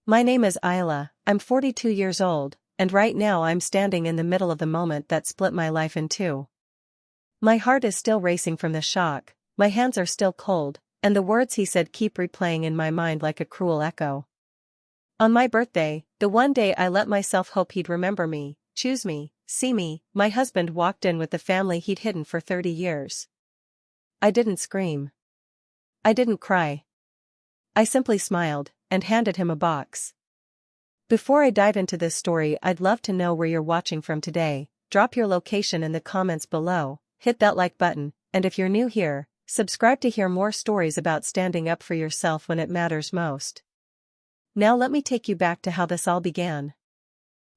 My name is Isla, I'm 42 years old, and right now I'm standing in the middle of the moment that split my life in two. My heart is still racing from the shock, my hands are still cold, and the words he said keep replaying in my mind like a cruel echo. On my birthday, the one day I let myself hope he'd remember me, choose me, see me, my husband walked in with the family he'd hidden for 30 years. I didn't scream. I didn't cry. I simply smiled, and handed him a box. Before I dive into this story, I'd love to know where you're watching from today. Drop your location in the comments below, hit that like button, and if you're new here, subscribe to hear more stories about standing up for yourself when it matters most. Now let me take you back to how this all began.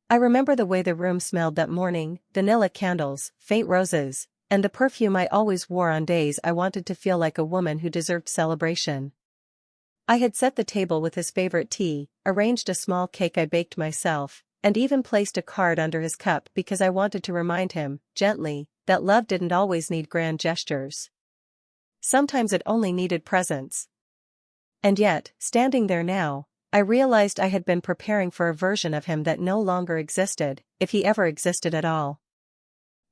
I remember the way the room smelled that morning, vanilla candles, faint roses, and the perfume I always wore on days I wanted to feel like a woman who deserved celebration. I had set the table with his favorite tea, arranged a small cake I baked myself, and even placed a card under his cup because I wanted to remind him, gently, that love didn't always need grand gestures. Sometimes it only needed presence. And yet, standing there now, I realized I had been preparing for a version of him that no longer existed, if he ever existed at all.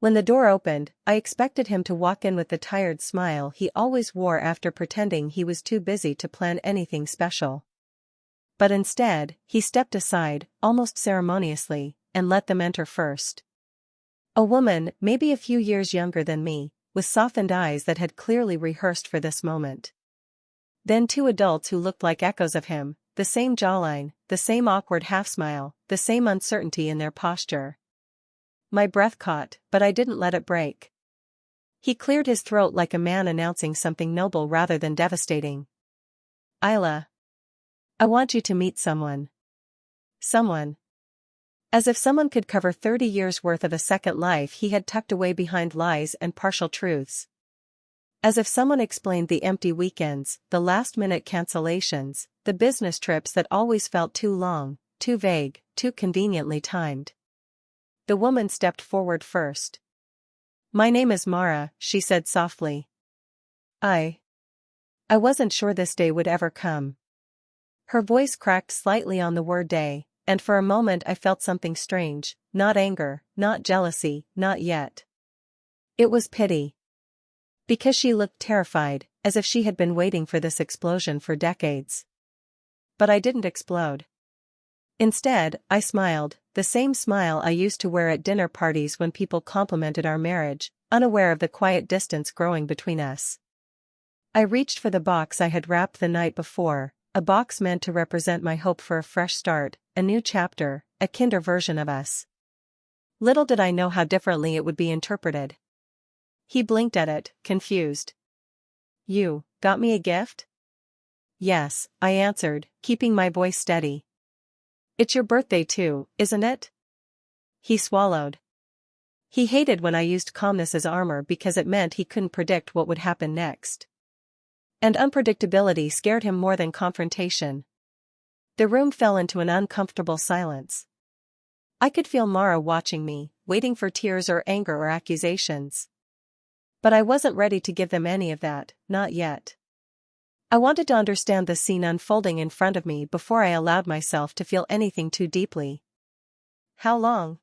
When the door opened, I expected him to walk in with the tired smile he always wore after pretending he was too busy to plan anything special. But instead, he stepped aside, almost ceremoniously, and let them enter first. A woman, maybe a few years younger than me, with softened eyes that had clearly rehearsed for this moment. Then two adults who looked like echoes of him, the same jawline, the same awkward half-smile, the same uncertainty in their posture. My breath caught, but I didn't let it break. He cleared his throat like a man announcing something noble rather than devastating. Isla. I want you to meet someone. Someone. As if someone could cover 30 years worth of a second life he had tucked away behind lies and partial truths. As if someone explained the empty weekends, the last-minute cancellations, the business trips that always felt too long, too vague, too conveniently timed. The woman stepped forward first. My name is Mara, she said softly. I wasn't sure this day would ever come. Her voice cracked slightly on the word day, and for a moment I felt something strange, not anger, not jealousy, not yet. It was pity. Because she looked terrified, as if she had been waiting for this explosion for decades. But I didn't explode. Instead, I smiled, the same smile I used to wear at dinner parties when people complimented our marriage, unaware of the quiet distance growing between us. I reached for the box I had wrapped the night before, a box meant to represent my hope for a fresh start, a new chapter, a kinder version of us. Little did I know how differently it would be interpreted. He blinked at it, confused. You got me a gift? Yes, I answered, keeping my voice steady. It's your birthday too, isn't it? He swallowed. He hated when I used calmness as armor because it meant he couldn't predict what would happen next. And unpredictability scared him more than confrontation. The room fell into an uncomfortable silence. I could feel Mara watching me, waiting for tears or anger or accusations. But I wasn't ready to give them any of that, not yet. I wanted to understand the scene unfolding in front of me before I allowed myself to feel anything too deeply. How long?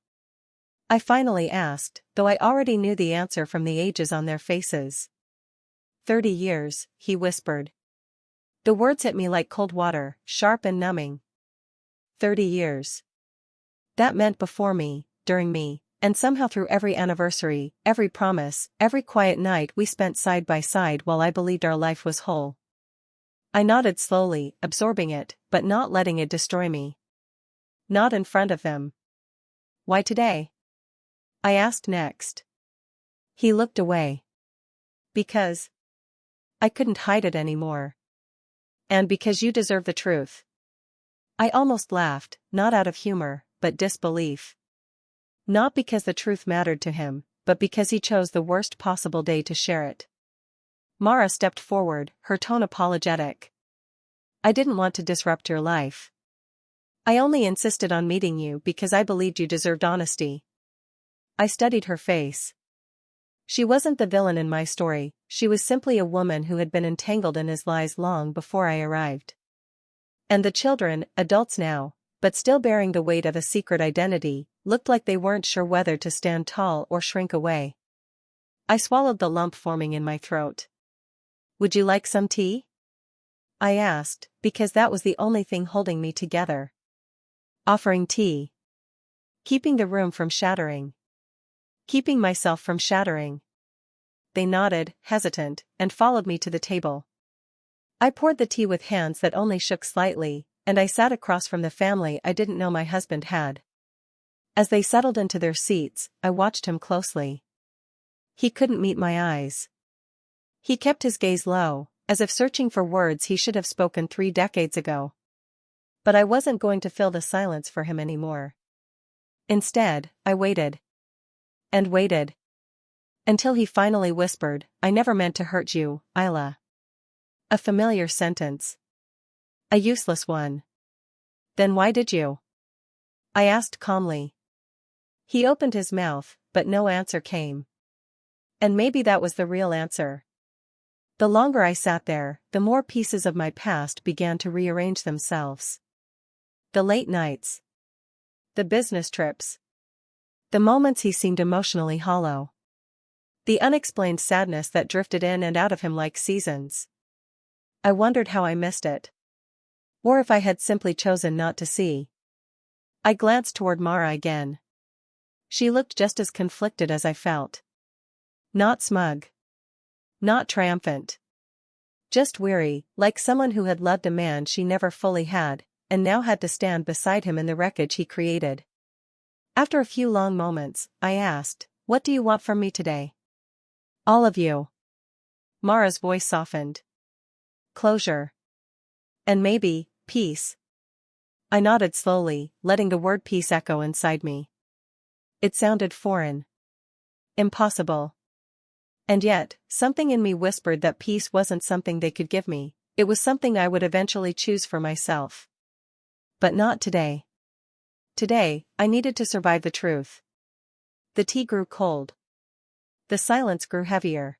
I finally asked, though I already knew the answer from the ages on their faces. 30 years, he whispered. The words hit me like cold water, sharp and numbing. 30 years. That meant before me, during me, and somehow through every anniversary, every promise, every quiet night we spent side by side while I believed our life was whole. I nodded slowly, absorbing it, but not letting it destroy me. Not in front of them. Why today? I asked next. He looked away. Because I couldn't hide it anymore. And because you deserve the truth. I almost laughed, not out of humor, but disbelief. Not because the truth mattered to him, but because he chose the worst possible day to share it. Mara stepped forward, her tone apologetic. I didn't want to disrupt your life. I only insisted on meeting you because I believed you deserved honesty. I studied her face. She wasn't the villain in my story, she was simply a woman who had been entangled in his lies long before I arrived. And the children, adults now, but still bearing the weight of a secret identity, looked like they weren't sure whether to stand tall or shrink away. I swallowed the lump forming in my throat. "Would you like some tea?" I asked, because that was the only thing holding me together. Offering tea. Keeping the room from shattering. Keeping myself from shattering. They nodded, hesitant, and followed me to the table. I poured the tea with hands that only shook slightly, and I sat across from the family I didn't know my husband had. As they settled into their seats, I watched him closely. He couldn't meet my eyes. He kept his gaze low, as if searching for words he should have spoken 3 decades ago. But I wasn't going to fill the silence for him anymore. Instead, I waited. And waited. Until he finally whispered, "I never meant to hurt you, Isla." A familiar sentence. A useless one. "Then why did you?" I asked calmly. He opened his mouth, but no answer came. And maybe that was the real answer. The longer I sat there, the more pieces of my past began to rearrange themselves. The late nights. The business trips. The moments he seemed emotionally hollow. The unexplained sadness that drifted in and out of him like seasons. I wondered how I missed it. Or if I had simply chosen not to see. I glanced toward Mara again. She looked just as conflicted as I felt. Not smug. Not triumphant. Just weary, like someone who had loved a man she never fully had, and now had to stand beside him in the wreckage he created. After a few long moments, I asked, "What do you want from me today?" "All of you." Mara's voice softened. "Closure. And maybe, peace." I nodded slowly, letting the word peace echo inside me. It sounded foreign. Impossible. And yet, something in me whispered that peace wasn't something they could give me, it was something I would eventually choose for myself. But not today. Today, I needed to survive the truth. The tea grew cold. The silence grew heavier.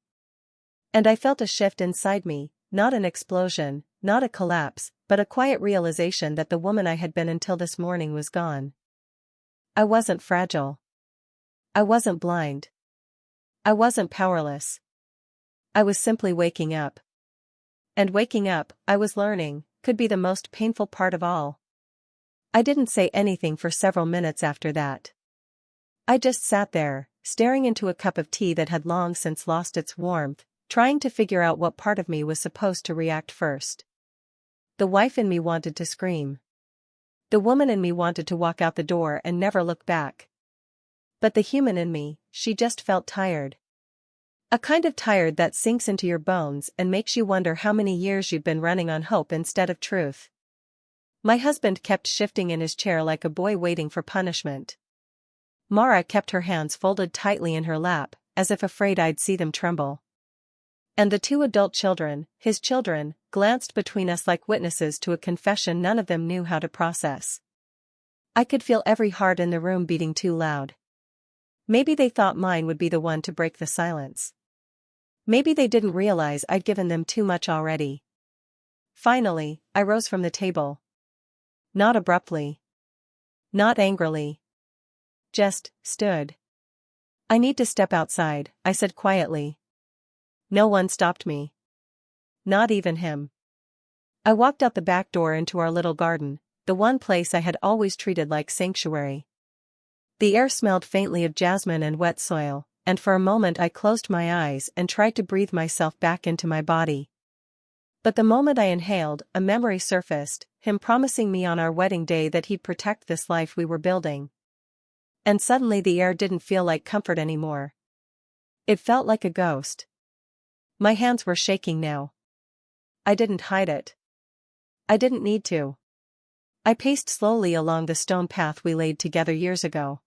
And I felt a shift inside me, not an explosion, not a collapse, but a quiet realization that the woman I had been until this morning was gone. I wasn't fragile. I wasn't blind. I wasn't powerless. I was simply waking up. And waking up, I was learning, could be the most painful part of all. I didn't say anything for several minutes after that. I just sat there, staring into a cup of tea that had long since lost its warmth, trying to figure out what part of me was supposed to react first. The wife in me wanted to scream. The woman in me wanted to walk out the door and never look back. But the human in me, she just felt tired. A kind of tired that sinks into your bones and makes you wonder how many years you've been running on hope instead of truth. My husband kept shifting in his chair like a boy waiting for punishment. Mara kept her hands folded tightly in her lap, as if afraid I'd see them tremble. And the 2 adult children, his children, glanced between us like witnesses to a confession none of them knew how to process. I could feel every heart in the room beating too loud. Maybe they thought mine would be the one to break the silence. Maybe they didn't realize I'd given them too much already. Finally, I rose from the table. Not abruptly. Not angrily. Just stood. "I need to step outside," I said quietly. No one stopped me. Not even him. I walked out the back door into our little garden, the one place I had always treated like sanctuary. The air smelled faintly of jasmine and wet soil, and for a moment I closed my eyes and tried to breathe myself back into my body. But the moment I inhaled, a memory surfaced, him promising me on our wedding day that he'd protect this life we were building. And suddenly the air didn't feel like comfort anymore. It felt like a ghost. My hands were shaking now. I didn't hide it. I didn't need to. I paced slowly along the stone path we laid together years ago.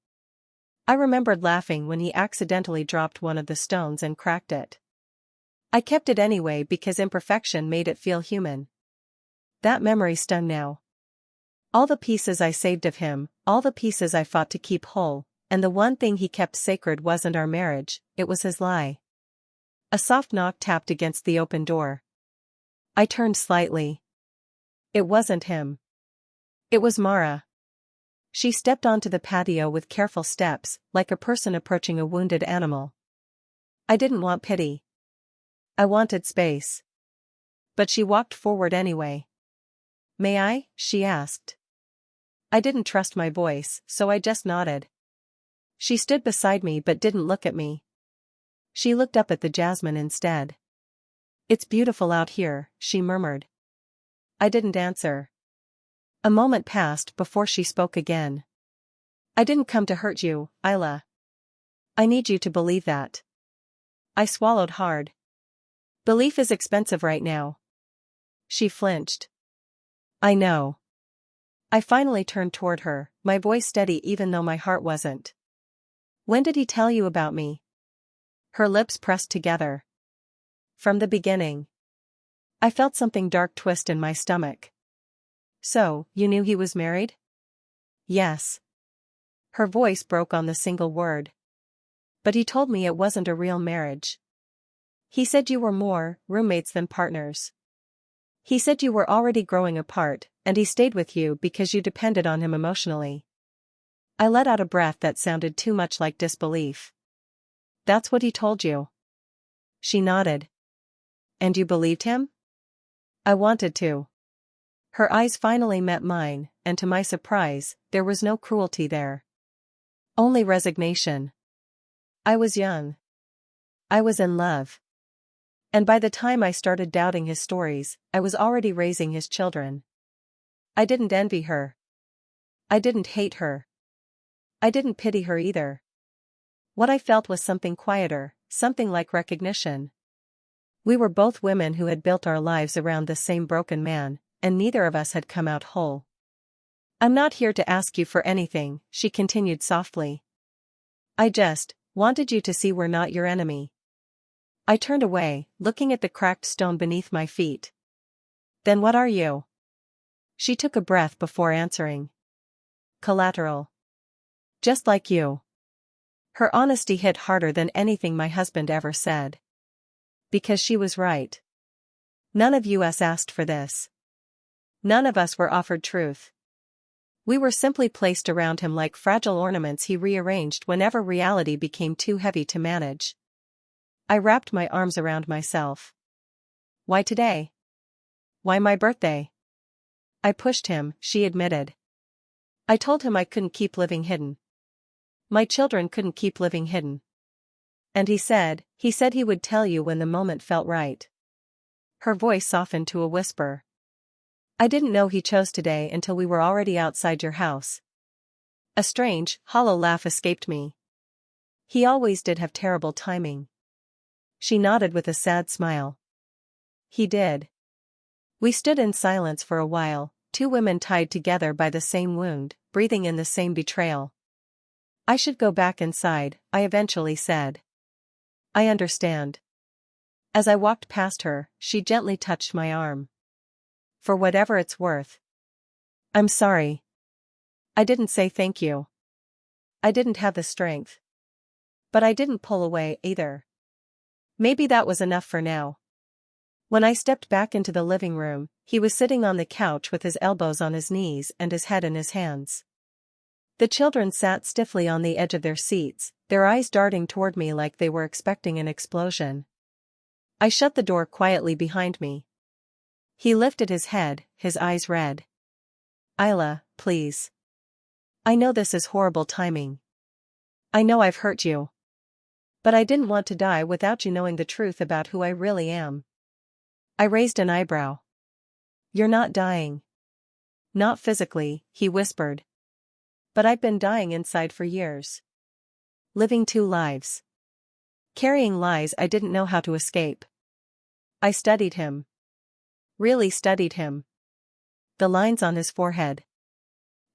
I remembered laughing when he accidentally dropped one of the stones and cracked it. I kept it anyway because imperfection made it feel human. That memory stung now. All the pieces I saved of him, all the pieces I fought to keep whole, and the one thing he kept sacred wasn't our marriage, it was his lie. A soft knock tapped against the open door. I turned slightly. It wasn't him. It was Mara. She stepped onto the patio with careful steps, like a person approaching a wounded animal. I didn't want pity. I wanted space. But she walked forward anyway. "May I?" she asked. I didn't trust my voice, so I just nodded. She stood beside me but didn't look at me. She looked up at the jasmine instead. "It's beautiful out here," she murmured. I didn't answer. A moment passed before she spoke again. "I didn't come to hurt you, Isla. I need you to believe that." I swallowed hard. "Belief is expensive right now." She flinched. "I know." I finally turned toward her, my voice steady even though my heart wasn't. "When did he tell you about me?" Her lips pressed together. "From the beginning." I felt something dark twist in my stomach. "So, you knew he was married?" "Yes." Her voice broke on the single word. "But he told me it wasn't a real marriage. He said you were more roommates than partners. He said you were already growing apart, and he stayed with you because you depended on him emotionally." I let out a breath that sounded too much like disbelief. "That's what he told you?" She nodded. "And you believed him?" I wanted to. Her eyes finally met mine, and to my surprise, there was no cruelty there. Only resignation. I was young. I was in love. And by the time I started doubting his stories, I was already raising his children. I didn't envy her. I didn't hate her. I didn't pity her either. What I felt was something quieter, something like recognition. We were both women who had built our lives around the same broken man, and neither of us had come out whole. "I'm not here to ask you for anything," she continued softly. "I just wanted you to see we're not your enemy." I turned away, looking at the cracked stone beneath my feet. "Then what are you?" She took a breath before answering. "Collateral. Just like you." Her honesty hit harder than anything my husband ever said. Because she was right. None of us asked for this. None of us were offered truth. We were simply placed around him like fragile ornaments he rearranged whenever reality became too heavy to manage. I wrapped my arms around myself. "Why today? Why my birthday?" "I pushed him," she admitted. "I told him I couldn't keep living hidden. My children couldn't keep living hidden. And he said he would tell you when the moment felt right." Her voice softened to a whisper. "I didn't know he chose today until we were already outside your house." A strange, hollow laugh escaped me. "He always did have terrible timing." She nodded with a sad smile. "He did." We stood in silence for a while, two women tied together by the same wound, breathing in the same betrayal. "I should go back inside," I eventually said. "I understand." As I walked past her, she gently touched my arm. "For whatever it's worth." "I'm sorry. I didn't say thank you. I didn't have the strength. But I didn't pull away either." Maybe that was enough for now. When I stepped back into the living room, he was sitting on the couch with his elbows on his knees and his head in his hands. The children sat stiffly on the edge of their seats, their eyes darting toward me like they were expecting an explosion. I shut the door quietly behind me. He lifted his head, his eyes red. "Isla, please. I know this is horrible timing. I know I've hurt you. But I didn't want to die without you knowing the truth about who I really am." I raised an eyebrow. "You're not dying." "Not physically," he whispered. "But I've been dying inside for years. Living two lives. Carrying lies I didn't know how to escape." I studied him. Really studied him. The lines on his forehead.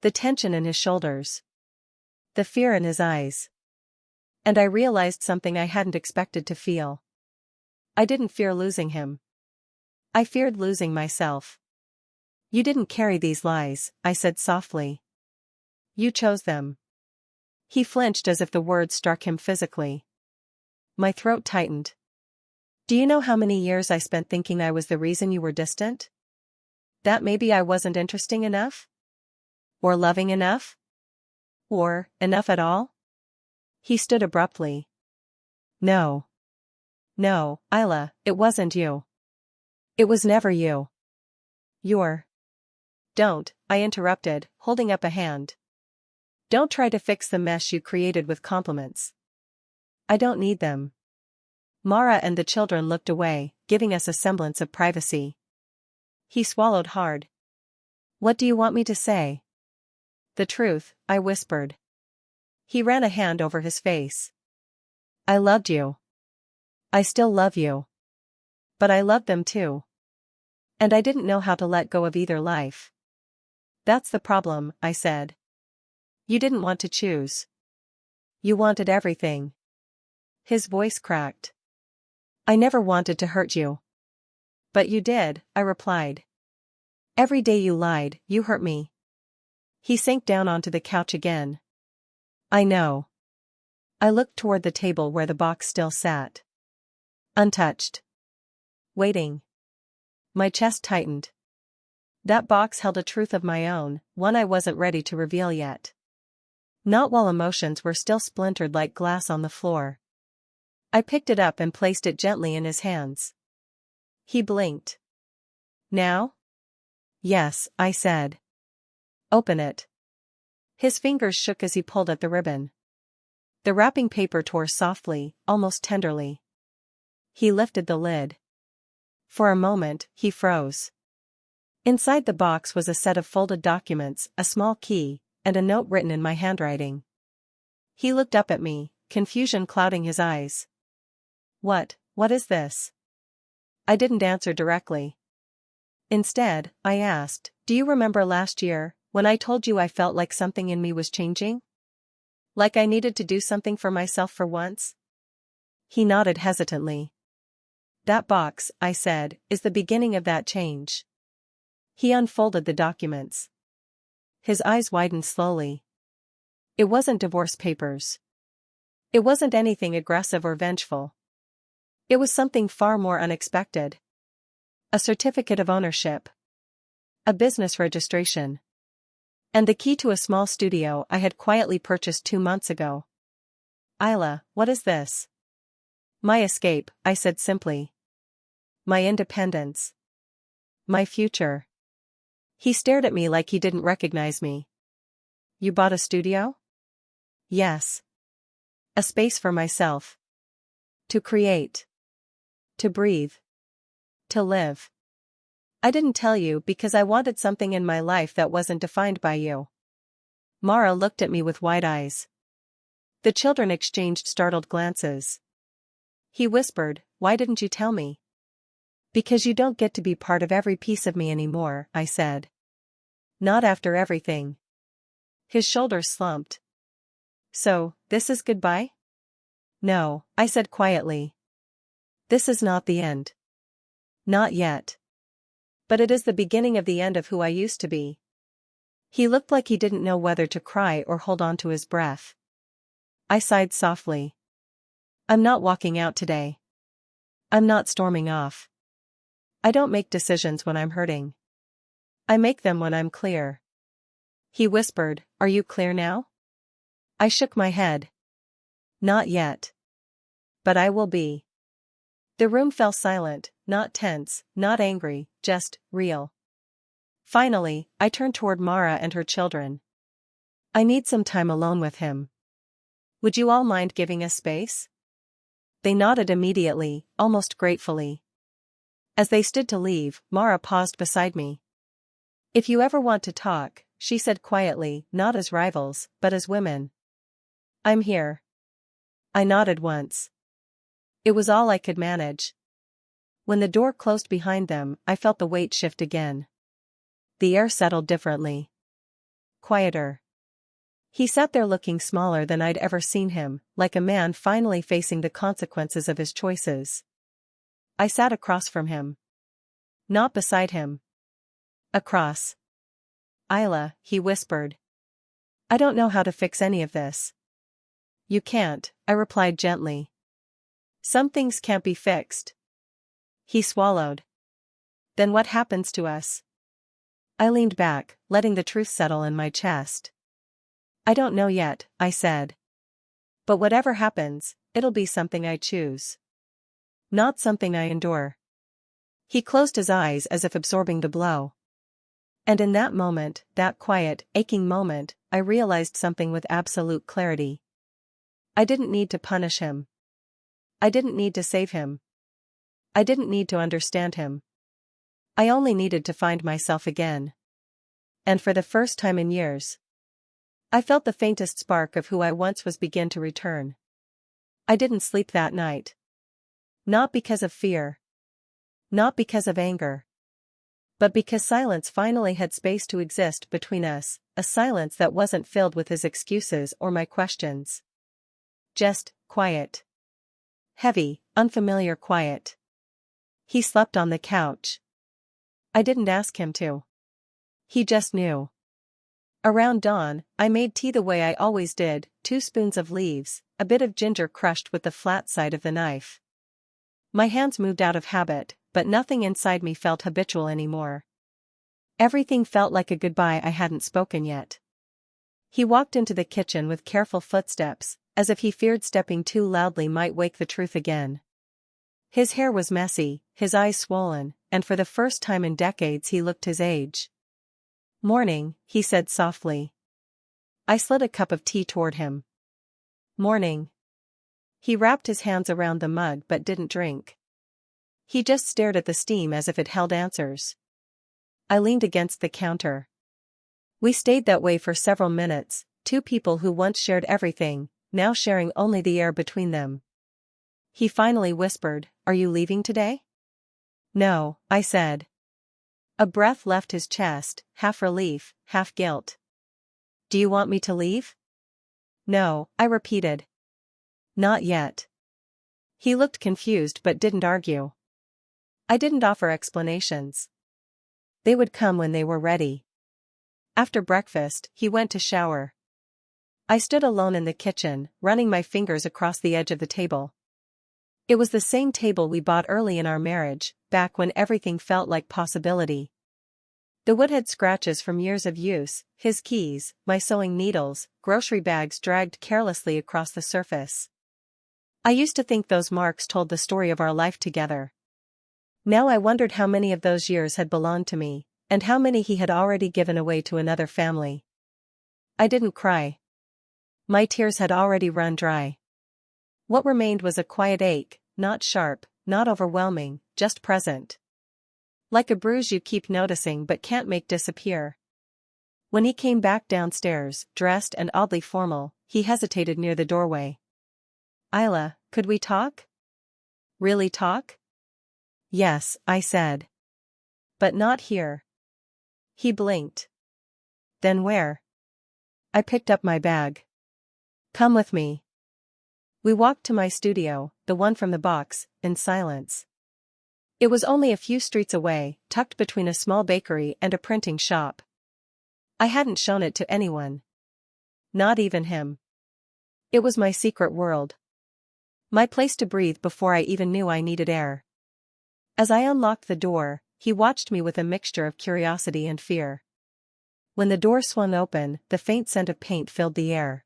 The tension in his shoulders. The fear in his eyes. And I realized something I hadn't expected to feel. I didn't fear losing him. I feared losing myself. "You didn't carry these lies," I said softly. "You chose them." He flinched as if the words struck him physically. My throat tightened. "Do you know how many years I spent thinking I was the reason you were distant?" That maybe I wasn't interesting enough? Or loving enough? Or enough at all? He stood abruptly. No. No, Isla, it wasn't you. It was never you. You're. Don't, I interrupted, holding up a hand. Don't try to fix the mess you created with compliments. I don't need them. Mara and the children looked away, giving us a semblance of privacy. He swallowed hard. What do you want me to say? The truth, I whispered. He ran a hand over his face. I loved you. I still love you. But I loved them too. And I didn't know how to let go of either life. That's the problem, I said. You didn't want to choose. You wanted everything. His voice cracked. I never wanted to hurt you. But you did, I replied. Every day you lied, you hurt me. He sank down onto the couch again. I know. I looked toward the table where the box still sat. Untouched. Waiting. My chest tightened. That box held a truth of my own, one I wasn't ready to reveal yet. Not while emotions were still splintered like glass on the floor. I picked it up and placed it gently in his hands. He blinked. Now? Yes, I said. Open it. His fingers shook as he pulled at the ribbon. The wrapping paper tore softly, almost tenderly. He lifted the lid. For a moment, he froze. Inside the box was a set of folded documents, a small key, and a note written in my handwriting. He looked up at me, confusion clouding his eyes. What is this? I didn't answer directly. Instead, I asked, do you remember last year, when I told you I felt like something in me was changing? Like I needed to do something for myself for once? He nodded hesitantly. That box, I said, is the beginning of that change. He unfolded the documents. His eyes widened slowly. It wasn't divorce papers. It wasn't anything aggressive or vengeful. It was something far more unexpected. A certificate of ownership. A business registration. And the key to a small studio I had quietly purchased 2 months ago. Isla, what is this? My escape, I said simply. My independence. My future. He stared at me like he didn't recognize me. You bought a studio? Yes. A space for myself. To create. To breathe. To live. I didn't tell you because I wanted something in my life that wasn't defined by you. Mara looked at me with wide eyes. The children exchanged startled glances. He whispered, why didn't you tell me? Because you don't get to be part of every piece of me anymore, I said. Not after everything. His shoulders slumped. So, this is goodbye? No, I said quietly. This is not the end. Not yet. But it is the beginning of the end of who I used to be. He looked like he didn't know whether to cry or hold on to his breath. I sighed softly. I'm not walking out today. I'm not storming off. I don't make decisions when I'm hurting. I make them when I'm clear. He whispered, are you clear now? I shook my head. Not yet. But I will be. The room fell silent, not tense, not angry, just real. Finally, I turned toward Mara and her children. I need some time alone with him. Would you all mind giving us space? They nodded immediately, almost gratefully. As they stood to leave, Mara paused beside me. If you ever want to talk, she said quietly, not as rivals, but as women. I'm here. I nodded once. It was all I could manage. When the door closed behind them, I felt the weight shift again. The air settled differently. Quieter. He sat there looking smaller than I'd ever seen him, like a man finally facing the consequences of his choices. I sat across from him. Not beside him. Across. Isla, he whispered. I don't know how to fix any of this. You can't, I replied gently. Some things can't be fixed. He swallowed. Then what happens to us? I leaned back, letting the truth settle in my chest. I don't know yet, I said. But whatever happens, it'll be something I choose. Not something I endure. He closed his eyes as if absorbing the blow. And in that moment, that quiet, aching moment, I realized something with absolute clarity. I didn't need to punish him. I didn't need to save him. I didn't need to understand him. I only needed to find myself again. And for the first time in years, I felt the faintest spark of who I once was begin to return. I didn't sleep that night. Not because of fear. Not because of anger. But because silence finally had space to exist between us, a silence that wasn't filled with his excuses or my questions. Just quiet. Heavy, unfamiliar quiet. He slept on the couch. I didn't ask him to. He just knew. Around dawn, I made tea the way I always did, 2 spoons of leaves, a bit of ginger crushed with the flat side of the knife. My hands moved out of habit, but nothing inside me felt habitual anymore. Everything felt like a goodbye I hadn't spoken yet. He walked into the kitchen with careful footsteps, as if he feared stepping too loudly might wake the truth again. His hair was messy, his eyes swollen, and for the first time in decades he looked his age. "Morning," he said softly. I slid a cup of tea toward him. "Morning." He wrapped his hands around the mug but didn't drink. He just stared at the steam as if it held answers. I leaned against the counter. We stayed that way for several minutes, 2 people who once shared everything, now sharing only the air between them. He finally whispered, "Are you leaving today?" "No," I said. A breath left his chest, half relief, half guilt. "Do you want me to leave?" "No," I repeated. "Not yet." He looked confused but didn't argue. I didn't offer explanations. They would come when they were ready. After breakfast, he went to shower. I stood alone in the kitchen, running my fingers across the edge of the table. It was the same table we bought early in our marriage, back when everything felt like possibility. The wood had scratches from years of use, his keys, my sewing needles, grocery bags dragged carelessly across the surface. I used to think those marks told the story of our life together. Now I wondered how many of those years had belonged to me, and how many he had already given away to another family. I didn't cry. My tears had already run dry. What remained was a quiet ache, not sharp, not overwhelming, just present. Like a bruise you keep noticing but can't make disappear. When he came back downstairs, dressed and oddly formal, he hesitated near the doorway. "Isla, could we talk?" "Really talk?" "Yes," I said. "But not here." He blinked. "Then where?" I picked up my bag. "Come with me." We walked to my studio, the one from the box, in silence. It was only a few streets away, tucked between a small bakery and a printing shop. I hadn't shown it to anyone. Not even him. It was my secret world. My place to breathe before I even knew I needed air. As I unlocked the door, he watched me with a mixture of curiosity and fear. When the door swung open, the faint scent of paint filled the air.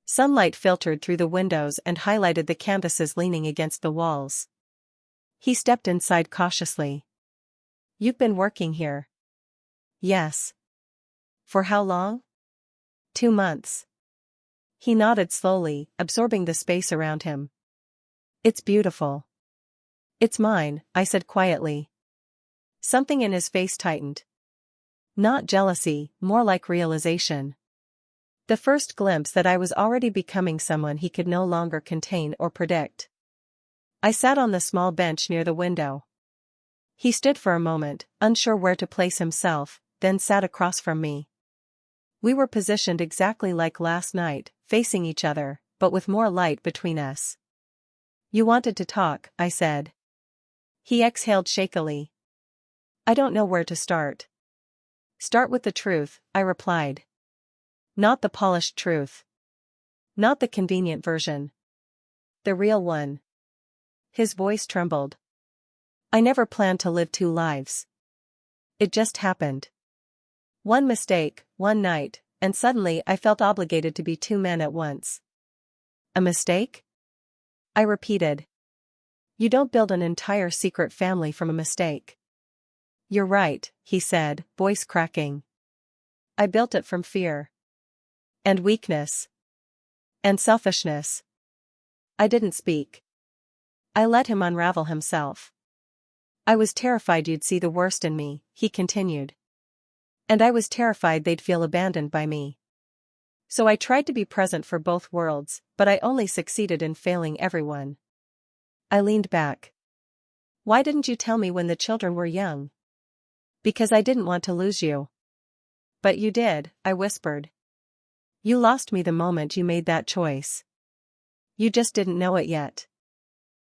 Sunlight filtered through the windows and highlighted the canvases leaning against the walls. He stepped inside cautiously. "You've been working here?" "Yes." "For how long?" "2 months." He nodded slowly, absorbing the space around him. "It's beautiful." "It's mine," I said quietly. Something in his face tightened. Not jealousy, more like realization. The first glimpse that I was already becoming someone he could no longer contain or predict. I sat on the small bench near the window. He stood for a moment, unsure where to place himself, then sat across from me. We were positioned exactly like last night, facing each other, but with more light between us. "You wanted to talk," I said. He exhaled shakily. "I don't know where to start." "Start with the truth," I replied. "Not the polished truth. Not the convenient version. The real one." His voice trembled. "I never planned to live 2 lives. It just happened. One mistake, one night, and suddenly I felt obligated to be two men at once. A mistake? I repeated. You don't build an entire secret family from a mistake. You're right, he said, voice cracking. I built it from fear. And weakness. And selfishness. I didn't speak. I let him unravel himself. I was terrified you'd see the worst in me, he continued. And I was terrified they'd feel abandoned by me. So I tried to be present for both worlds, but I only succeeded in failing everyone. I leaned back. Why didn't you tell me when the children were young? Because I didn't want to lose you. But you did, I whispered. You lost me the moment you made that choice. You just didn't know it yet.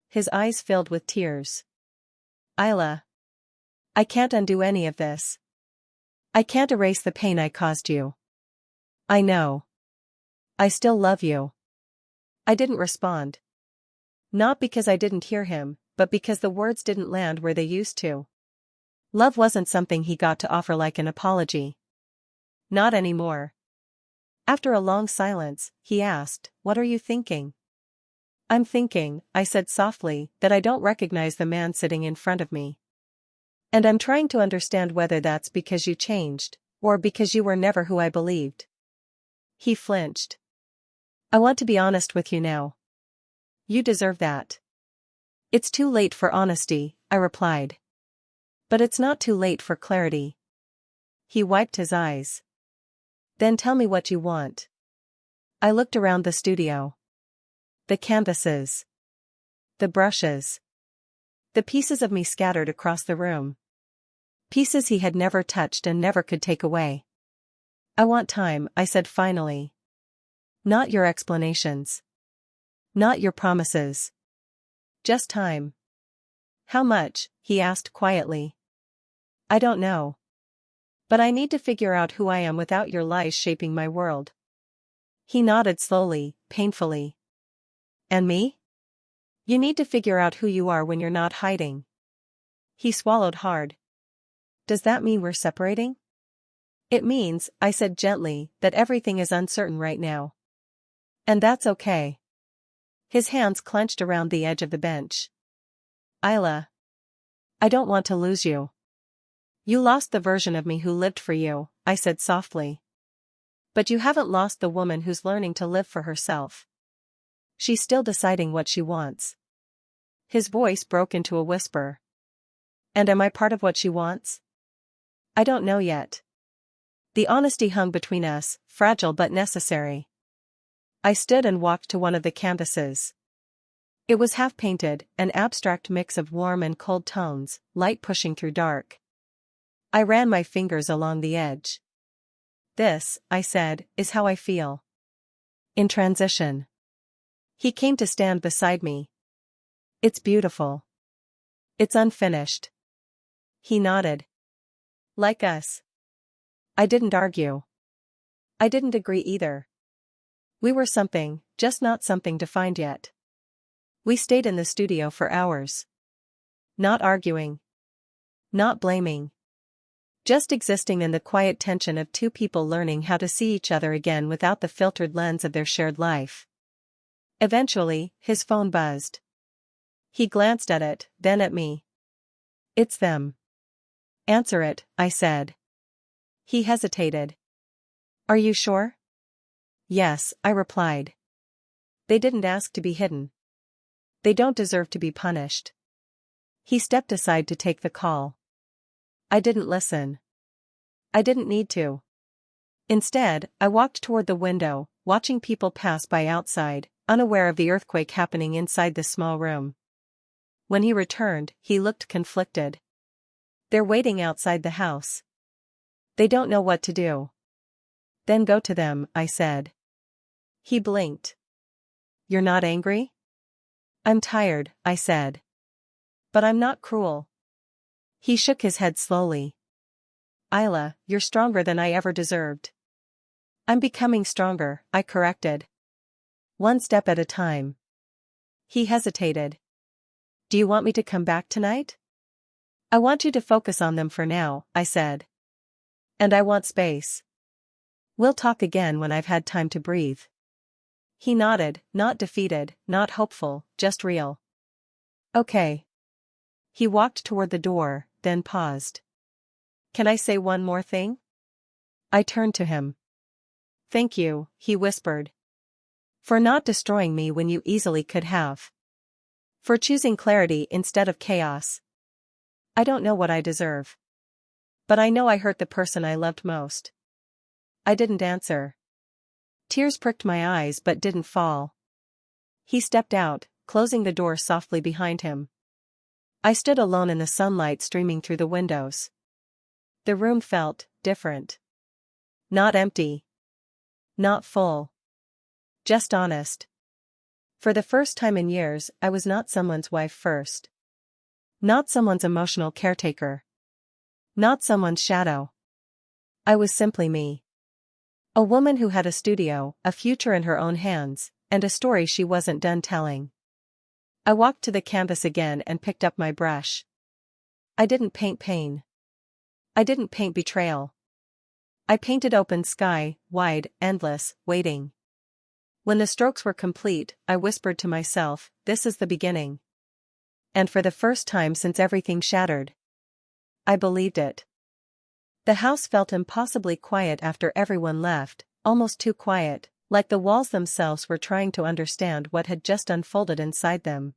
His eyes filled with tears. Isla. I can't undo any of this. I can't erase the pain I caused you. I know. I still love you. I didn't respond. Not because I didn't hear him, but because the words didn't land where they used to. Love wasn't something he got to offer like an apology. Not anymore. After a long silence, he asked, "What are you thinking?" I'm thinking, I said softly, that I don't recognize the man sitting in front of me. And I'm trying to understand whether that's because you changed, or because you were never who I believed. He flinched. I want to be honest with you now. You deserve that. It's too late for honesty, I replied. But it's not too late for clarity. He wiped his eyes. Then tell me what you want. I looked around the studio. The canvases. The brushes. The pieces of me scattered across the room. Pieces he had never touched and never could take away. I want time, I said finally. Not your explanations. Not your promises. Just time. How much? He asked quietly. I don't know. But I need to figure out who I am without your lies shaping my world. He nodded slowly, painfully. And me? You need to figure out who you are when you're not hiding. He swallowed hard. Does that mean we're separating? It means, I said gently, that everything is uncertain right now. And that's okay. His hands clenched around the edge of the bench. Isla. I don't want to lose you. You lost the version of me who lived for you, I said softly. But you haven't lost the woman who's learning to live for herself. She's still deciding what she wants. His voice broke into a whisper. And am I part of what she wants? I don't know yet. The honesty hung between us, fragile but necessary. I stood and walked to one of the canvases. It was half-painted, an abstract mix of warm and cold tones, light pushing through dark. I ran my fingers along the edge. This, I said, is how I feel. In transition. He came to stand beside me. It's beautiful. It's unfinished. He nodded. Like us. I didn't argue. I didn't agree either. We were something, just not something defined yet. We stayed in the studio for hours. Not arguing. Not blaming. Just existing in the quiet tension of two people learning how to see each other again without the filtered lens of their shared life. Eventually, his phone buzzed. He glanced at it, then at me. It's them. Answer it, I said. He hesitated. Are you sure? Yes, I replied. They didn't ask to be hidden. They don't deserve to be punished. He stepped aside to take the call. I didn't listen. I didn't need to. Instead, I walked toward the window, watching people pass by outside, unaware of the earthquake happening inside the small room. When he returned, he looked conflicted. They're waiting outside the house. They don't know what to do. Then go to them, I said. He blinked. You're not angry? I'm tired, I said. But I'm not cruel. He shook his head slowly. Isla, you're stronger than I ever deserved. I'm becoming stronger, I corrected. One step at a time. He hesitated. Do you want me to come back tonight? I want you to focus on them for now, I said. And I want space. We'll talk again when I've had time to breathe. He nodded, not defeated, not hopeful, just real. Okay. He walked toward the door, then paused. Can I say one more thing? I turned to him. Thank you, he whispered. For not destroying me when you easily could have. For choosing clarity instead of chaos. I don't know what I deserve. But I know I hurt the person I loved most. I didn't answer. Tears pricked my eyes but didn't fall. He stepped out, closing the door softly behind him. I stood alone in the sunlight streaming through the windows. The room felt different. Not empty. Not full. Just honest. For the first time in years, I was not someone's wife first. Not someone's emotional caretaker. Not someone's shadow. I was simply me. A woman who had a studio, a future in her own hands, and a story she wasn't done telling. I walked to the canvas again and picked up my brush. I didn't paint pain. I didn't paint betrayal. I painted open sky, wide, endless, waiting. When the strokes were complete, I whispered to myself, this is the beginning. And for the first time since everything shattered, I believed it. The house felt impossibly quiet after everyone left, almost too quiet, like the walls themselves were trying to understand what had just unfolded inside them.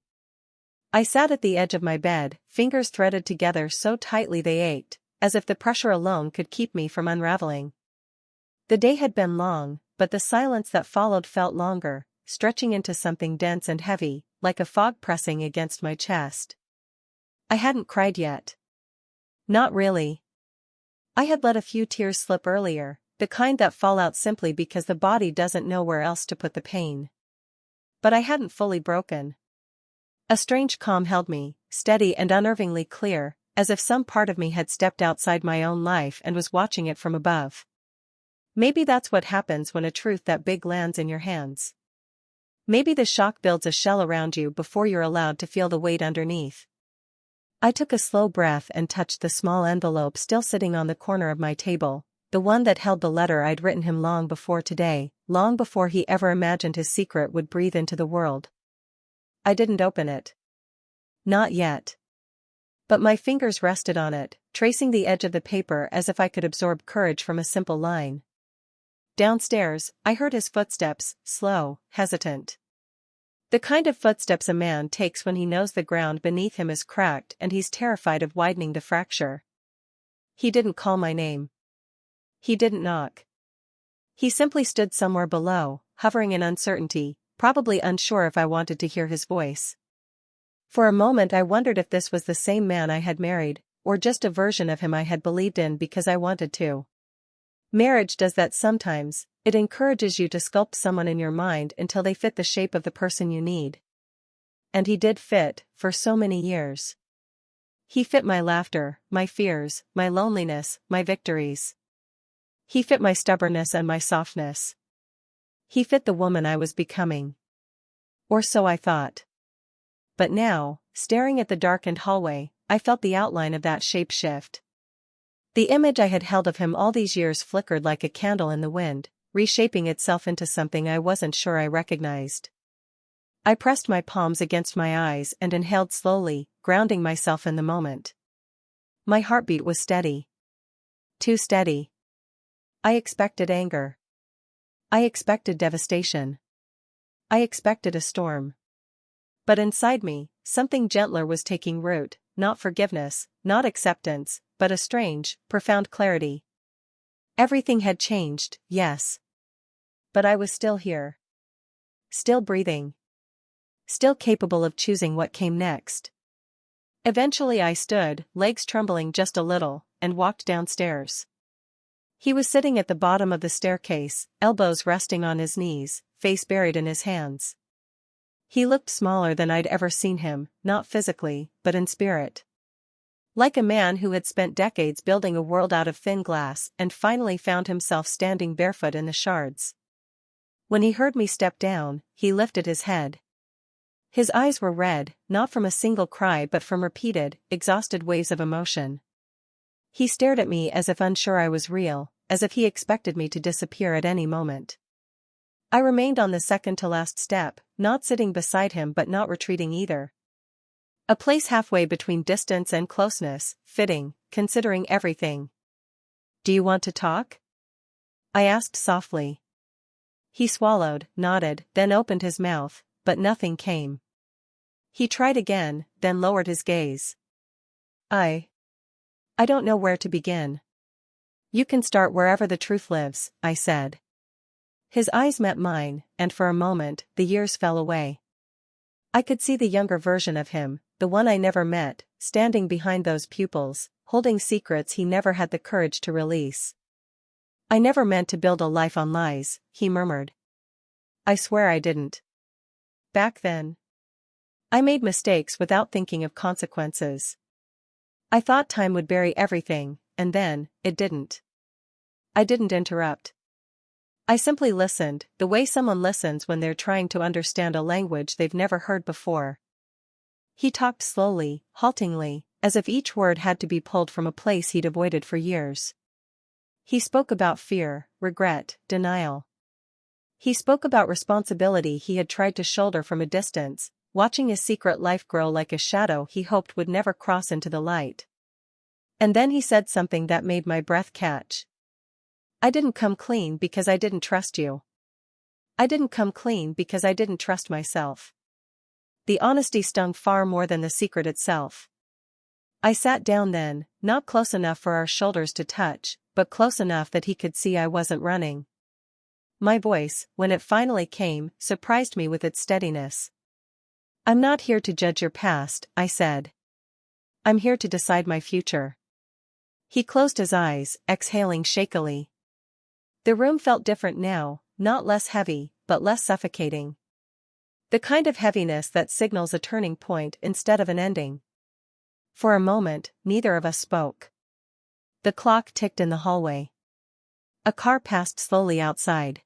I sat at the edge of my bed, fingers threaded together so tightly they ached, as if the pressure alone could keep me from unraveling. The day had been long, but the silence that followed felt longer, stretching into something dense and heavy, like a fog pressing against my chest. I hadn't cried yet. Not really. I had let a few tears slip earlier, the kind that fall out simply because the body doesn't know where else to put the pain. But I hadn't fully broken. A strange calm held me, steady and unnervingly clear, as if some part of me had stepped outside my own life and was watching it from above. Maybe that's what happens when a truth that big lands in your hands. Maybe the shock builds a shell around you before you're allowed to feel the weight underneath. I took a slow breath and touched the small envelope still sitting on the corner of my table, the one that held the letter I'd written him long before today, long before he ever imagined his secret would breathe into the world. I didn't open it. Not yet. But my fingers rested on it, tracing the edge of the paper as if I could absorb courage from a simple line. Downstairs, I heard his footsteps, slow, hesitant. The kind of footsteps a man takes when he knows the ground beneath him is cracked and he's terrified of widening the fracture. He didn't call my name. He didn't knock. He simply stood somewhere below, hovering in uncertainty, probably unsure if I wanted to hear his voice. For a moment I wondered if this was the same man I had married, or just a version of him I had believed in because I wanted to. Marriage does that sometimes. It encourages you to sculpt someone in your mind until they fit the shape of the person you need. And he did fit, for so many years. He fit my laughter, my fears, my loneliness, my victories. He fit my stubbornness and my softness. He fit the woman I was becoming. Or so I thought. But now, staring at the darkened hallway, I felt the outline of that shape shift. The image I had held of him all these years flickered like a candle in the wind, reshaping itself into something I wasn't sure I recognized. I pressed my palms against my eyes and inhaled slowly, grounding myself in the moment. My heartbeat was steady. Too steady. I expected anger. I expected devastation. I expected a storm. But inside me, something gentler was taking root, not forgiveness, not acceptance, but a strange, profound clarity. Everything had changed, yes. But I was still here. Still breathing. Still capable of choosing what came next. Eventually I stood, legs trembling just a little, and walked downstairs. He was sitting at the bottom of the staircase, elbows resting on his knees, face buried in his hands. He looked smaller than I'd ever seen him, not physically, but in spirit. Like a man who had spent decades building a world out of thin glass and finally found himself standing barefoot in the shards. When he heard me step down, he lifted his head. His eyes were red, not from a single cry but from repeated, exhausted waves of emotion. He stared at me as if unsure I was real, as if he expected me to disappear at any moment. I remained on the second to last step, not sitting beside him but not retreating either. A place halfway between distance and closeness, fitting, considering everything. "Do you want to talk?" I asked softly. He swallowed, nodded, then opened his mouth, but nothing came. He tried again, then lowered his gaze. I don't know where to begin." "You can start wherever the truth lives," I said. His eyes met mine, and for a moment, the years fell away. I could see the younger version of him, the one I never met, standing behind those pupils, holding secrets he never had the courage to release. "I never meant to build a life on lies," he murmured. "I swear I didn't. Back then, I made mistakes without thinking of consequences. I thought time would bury everything, and then, it didn't." I didn't interrupt. I simply listened, the way someone listens when they're trying to understand a language they've never heard before. He talked slowly, haltingly, as if each word had to be pulled from a place he'd avoided for years. He spoke about fear, regret, denial. He spoke about responsibility he had tried to shoulder from a distance, watching his secret life grow like a shadow he hoped would never cross into the light. And then he said something that made my breath catch. "I didn't come clean because I didn't trust you. I didn't come clean because I didn't trust myself." The honesty stung far more than the secret itself. I sat down then, not close enough for our shoulders to touch, but close enough that he could see I wasn't running. My voice, when it finally came, surprised me with its steadiness. "I'm not here to judge your past," I said. "I'm here to decide my future." He closed his eyes, exhaling shakily. The room felt different now, not less heavy, but less suffocating. The kind of heaviness that signals a turning point instead of an ending. For a moment, neither of us spoke. The clock ticked in the hallway. A car passed slowly outside.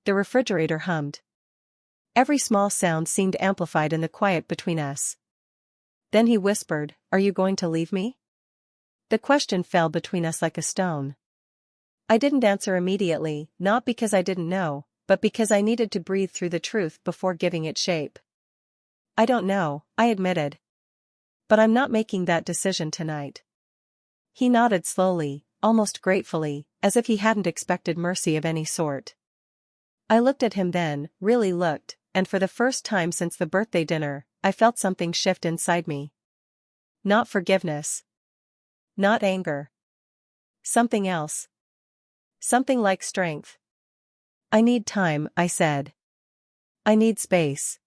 The refrigerator hummed. Every small sound seemed amplified in the quiet between us. Then he whispered, "Are you going to leave me?" The question fell between us like a stone. I didn't answer immediately, not because I didn't know, but because I needed to breathe through the truth before giving it shape. "I don't know," I admitted. "But I'm not making that decision tonight." He nodded slowly, almost gratefully, as if he hadn't expected mercy of any sort. I looked at him then, really looked, and for the first time since the birthday dinner, I felt something shift inside me. Not forgiveness. Not anger. Something else. Something like strength. "I need time," I said. "I need space.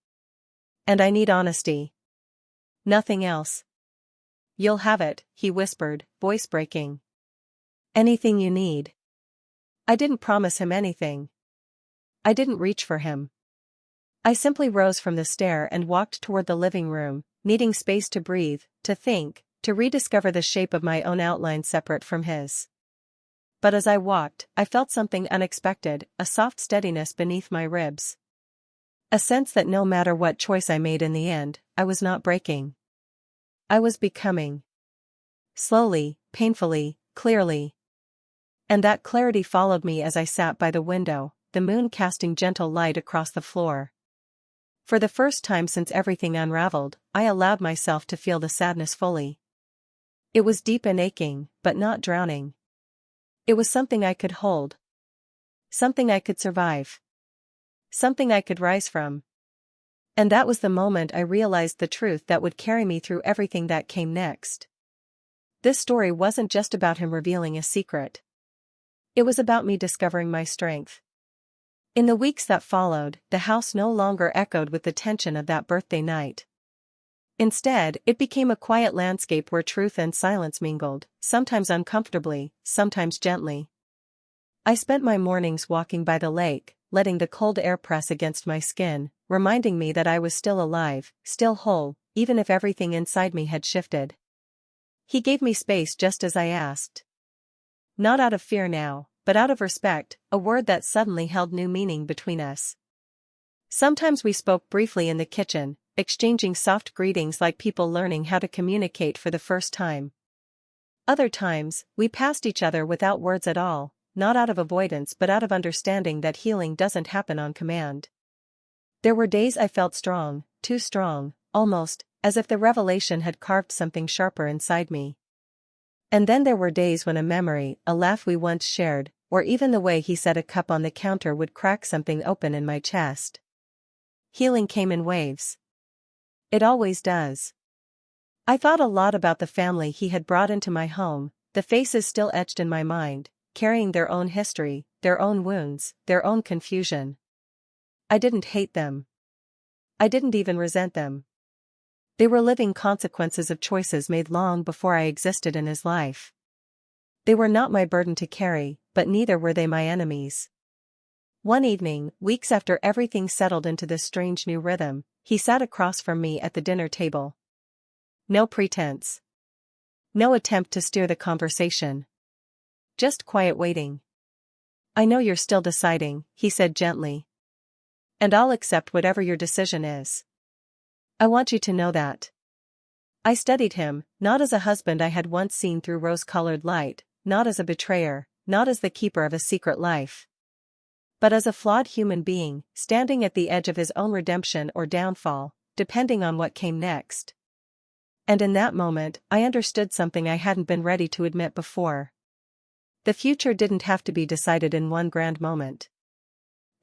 And I need honesty. Nothing else." "You'll have it," he whispered, voice breaking. "Anything you need." I didn't promise him anything. I didn't reach for him. I simply rose from the stair and walked toward the living room, needing space to breathe, to think, to rediscover the shape of my own outline separate from his. But as I walked, I felt something unexpected, a soft steadiness beneath my ribs. A sense that no matter what choice I made in the end, I was not breaking. I was becoming. Slowly, painfully, clearly. And that clarity followed me as I sat by the window, the moon casting gentle light across the floor. For the first time since everything unraveled, I allowed myself to feel the sadness fully. It was deep and aching, but not drowning. It was something I could hold. Something I could survive. Something I could rise from. And that was the moment I realized the truth that would carry me through everything that came next. This story wasn't just about him revealing a secret. It was about me discovering my strength. In the weeks that followed, the house no longer echoed with the tension of that birthday night. Instead, it became a quiet landscape where truth and silence mingled, sometimes uncomfortably, sometimes gently. I spent my mornings walking by the lake, letting the cold air press against my skin, reminding me that I was still alive, still whole, even if everything inside me had shifted. He gave me space just as I asked. Not out of fear now, but out of respect, a word that suddenly held new meaning between us. Sometimes we spoke briefly in the kitchen, exchanging soft greetings like people learning how to communicate for the first time. Other times, we passed each other without words at all, not out of avoidance but out of understanding that healing doesn't happen on command. There were days I felt strong, too strong, almost, as if the revelation had carved something sharper inside me. And then there were days when a memory, a laugh we once shared, or even the way he set a cup on the counter would crack something open in my chest. Healing came in waves. It always does. I thought a lot about the family he had brought into my home, the faces still etched in my mind, carrying their own history, their own wounds, their own confusion. I didn't hate them. I didn't even resent them. They were living consequences of choices made long before I existed in his life. They were not my burden to carry, but neither were they my enemies. One evening, weeks after everything settled into this strange new rhythm, he sat across from me at the dinner table. No pretense. No attempt to steer the conversation. Just quiet waiting. "I know you're still deciding," he said gently. "And I'll accept whatever your decision is. I want you to know that." I studied him, not as a husband I had once seen through rose-colored light, not as a betrayer, not as the keeper of a secret life, but as a flawed human being, standing at the edge of his own redemption or downfall, depending on what came next. And in that moment, I understood something I hadn't been ready to admit before. The future didn't have to be decided in one grand moment.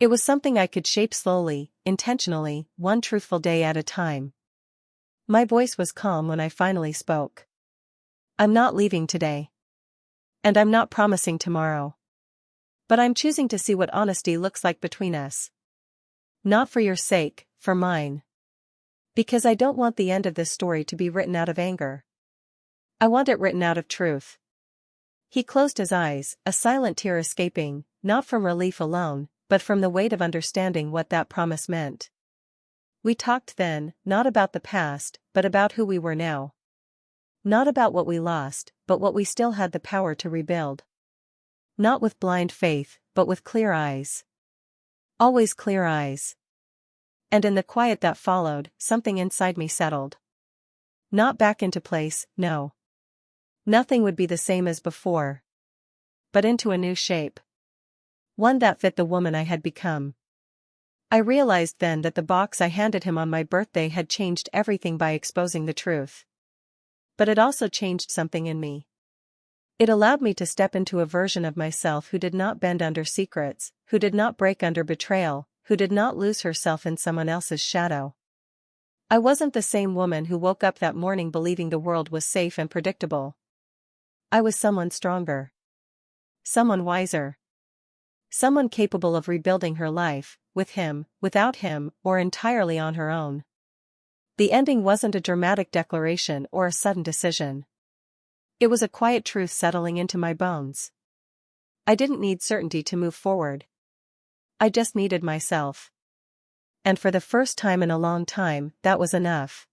It was something I could shape slowly, intentionally, one truthful day at a time. My voice was calm when I finally spoke. "I'm not leaving today. And I'm not promising tomorrow. But I'm choosing to see what honesty looks like between us. Not for your sake, for mine. Because I don't want the end of this story to be written out of anger. I want it written out of truth." He closed his eyes, a silent tear escaping, not from relief alone, but from the weight of understanding what that promise meant. We talked then, not about the past, but about who we were now. Not about what we lost, but what we still had the power to rebuild. Not with blind faith, but with clear eyes. Always clear eyes. And in the quiet that followed, something inside me settled. Not back into place, no. Nothing would be the same as before. But into a new shape. One that fit the woman I had become. I realized then that the box I handed him on my birthday had changed everything by exposing the truth. But it also changed something in me. It allowed me to step into a version of myself who did not bend under secrets, who did not break under betrayal, who did not lose herself in someone else's shadow. I wasn't the same woman who woke up that morning believing the world was safe and predictable. I was someone stronger. Someone wiser. Someone capable of rebuilding her life, with him, without him, or entirely on her own. The ending wasn't a dramatic declaration or a sudden decision. It was a quiet truth settling into my bones. I didn't need certainty to move forward. I just needed myself. And for the first time in a long time, that was enough.